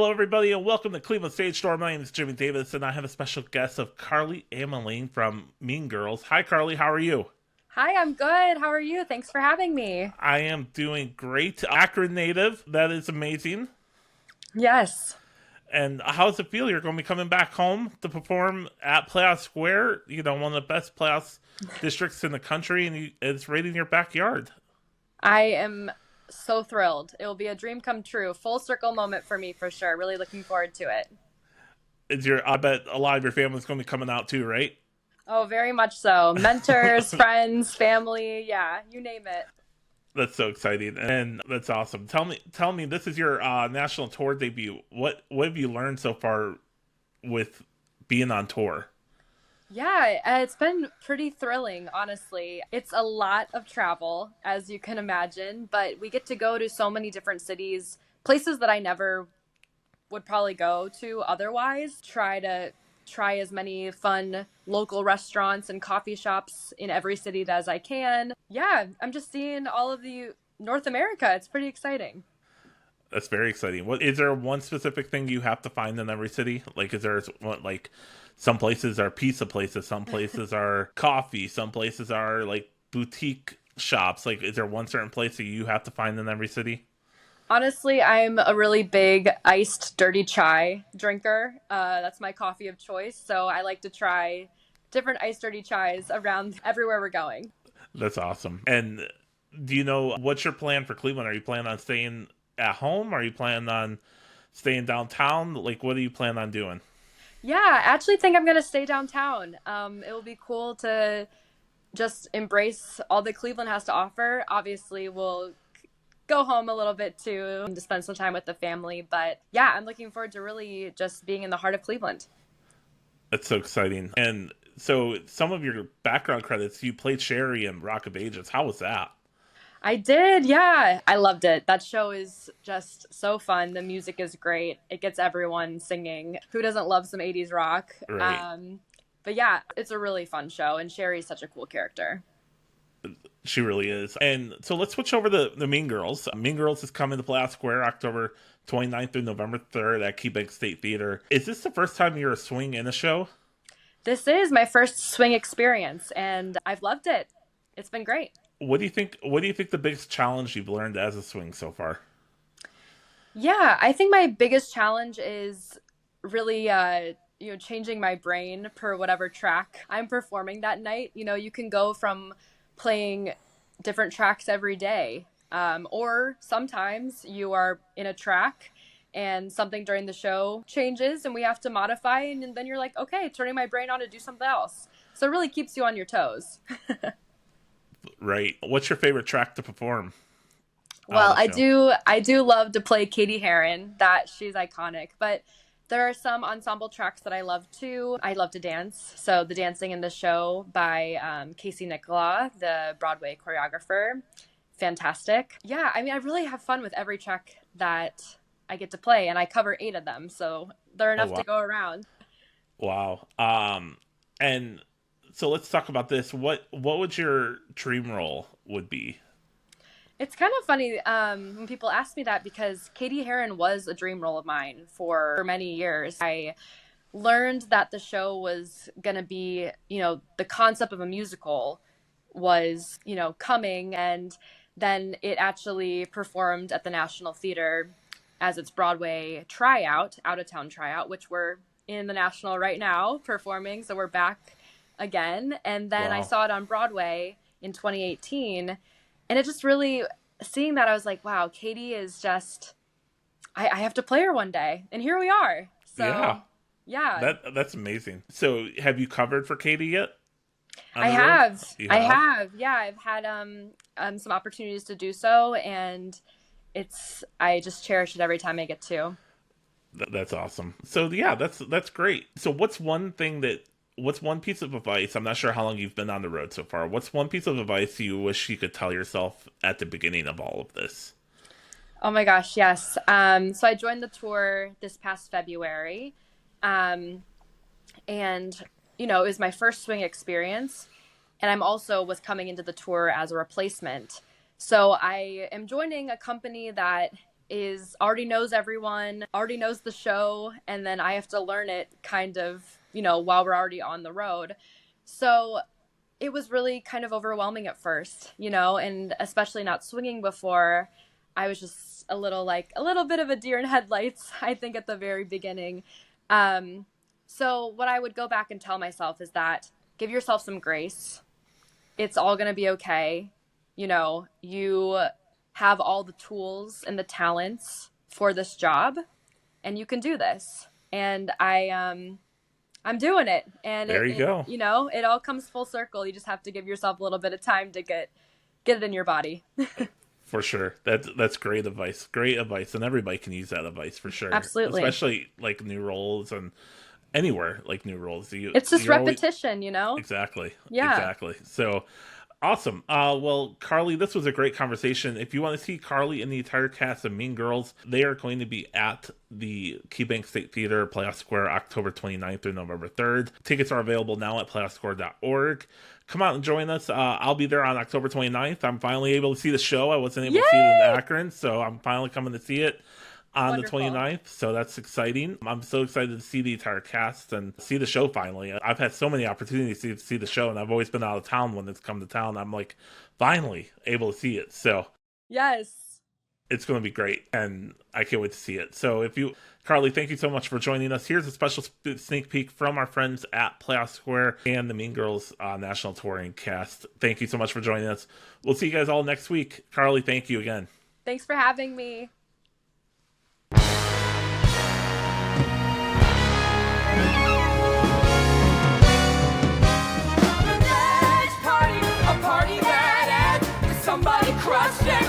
Hello, everybody, and welcome to Cleveland Stage Door. My name is Jimmy Davis, and I have a special guest of Carly Ameling from Mean Girls. Hi, Carly. How are you? Hi, I'm good. How are you? Thanks for having me. I am doing great. Akron native. That is amazing. Yes. And how does it feel? You're going to be coming back home to perform at Playhouse Square, one of the best Playhouse districts in the country, and it's right in your backyard. I am so thrilled. It will be a dream come true. Full circle moment for me for sure. Really looking forward to it. I bet a lot of your family's going to be coming out too, right? Oh, very much so. Mentors, friends, family, yeah, you name it. That's so exciting, and that's awesome. Tell me, this is your national tour debut. What have you learned so far with being on tour? Yeah, it's been pretty thrilling, honestly. It's a lot of travel, as you can imagine, but we get to go to so many different cities, places that I never would probably go to otherwise. Try as many fun local restaurants and coffee shops in every city as I can. Yeah, I'm just seeing all of the North America. It's pretty exciting. That's very exciting. What is there one specific thing you have to find in every city? Like, is there like some places are pizza places, some places are coffee, some places are like boutique shops. Like, is there one certain place that you have to find in every city? Honestly, I'm a really big iced dirty chai drinker. That's my coffee of choice. So I like to try different iced dirty chais around everywhere we're going. That's awesome. And do you know what's your plan for Cleveland? Are you planning on staying at home? Are you planning on staying downtown? Like, what do you plan on doing? Yeah, I actually think I'm going to stay downtown. It will be cool to just embrace all that Cleveland has to offer. Obviously, we'll go home a little bit too to spend some time with the family. But yeah, I'm looking forward to really just being in the heart of Cleveland. That's so exciting. And so, some of your background credits, you played Sherry in Rock of Ages. How was that? I did, yeah. I loved it. That show is just so fun. The music is great. It gets everyone singing. Who doesn't love some 80s rock? Right. But yeah, it's a really fun show, and Sherry's such a cool character. She really is. And so let's switch over to the Mean Girls. Mean Girls is coming to Playhouse Square October 29th through November 3rd at KeyBank State Theater. Is this the first time you're a swing in a show? This is my first swing experience, and I've loved it. It's been great. What do you think the biggest challenge you've learned as a swing so far? Yeah, I think my biggest challenge is really changing my brain per whatever track I'm performing that night. You can go from playing different tracks every day, or sometimes you are in a track and something during the show changes and we have to modify, and then you're like, okay, turning my brain on to do something else. So it really keeps you on your toes. Right. What's your favorite track to perform on Well, the I show? do I do love to play Katie Heron. That she's iconic, but there are some ensemble tracks that I love too. I love to dance. So the dancing in the show by Casey Nicola, the Broadway choreographer, fantastic. Yeah, I mean, I really have fun with every track that I get to play, and I cover 8 of them, so there are Oh, enough wow. to go around. Wow. And so let's talk about this. What would your dream role would be? It's kind of funny when people ask me that because Katie Heron was a dream role of mine for many years. I learned that the show was going to be, the concept of a musical was, coming, and then it actually performed at the National Theater as its Broadway tryout, out of town tryout, which we're in the National right now performing. So we're back again. And then I Wow. saw it on Broadway in 2018. And it just really, seeing that, I was like, wow, Katie is just, I have to play her one day. And here we are. Yeah. So, yeah, That's amazing. So have you covered for Katie yet on I the road? have. You I have? have. Yeah, I've had some opportunities to do so. And I just cherish it every time I get to. That's awesome. So yeah, that's great. So what's one piece of advice? I'm not sure how long you've been on the road so far. What's one piece of advice you wish you could tell yourself at the beginning of all of this? Oh my gosh, yes. So I joined the tour this past February. Um, and it was my first swing experience, and I'm also was coming into the tour as a replacement. So I am joining a company that already knows everyone, already knows the show, and then I have to learn it kind of, while we're already on the road. So it was really kind of overwhelming at first, and especially not swinging before. I was just a little bit of a deer in headlights, I think, at the very beginning. So what I would go back and tell myself is that give yourself some grace. It's all going to be okay. You have all the tools and the talents for this job, and you can do this. And I'm doing it. And there you go. It all comes full circle. You just have to give yourself a little bit of time to get it in your body. For sure. That's great advice. Great advice. And everybody can use that advice for sure. Absolutely. Especially like new roles and anywhere like new roles. It's just repetition, Exactly. Yeah. Exactly. So awesome. Well, Carly, this was a great conversation. If you want to see Carly and the entire cast of Mean Girls, they are going to be at the KeyBank State Theater, Playhouse Square, October 29th through November 3rd. Tickets are available now at playhousesquare.org. Come out and join us. I'll be there on October 29th. I'm finally able to see the show. I wasn't able to see it in Akron, so I'm finally coming to see it on Wonderful. the 29th, so that's exciting. I'm so excited to see the entire cast and see the show finally. I've had so many opportunities to see the show, and I've always been out of town when it's come to town. I'm like, finally able to see it. So yes, it's going to be great, and I can't wait to see it. So Carly, thank you so much for joining us. Here's a special sneak peek from our friends at Playhouse Square and the Mean Girls National Touring cast. Thank you so much for joining us. We'll see you guys all next week. Carly, thank you again. Thanks for having me. Somebody crushed it.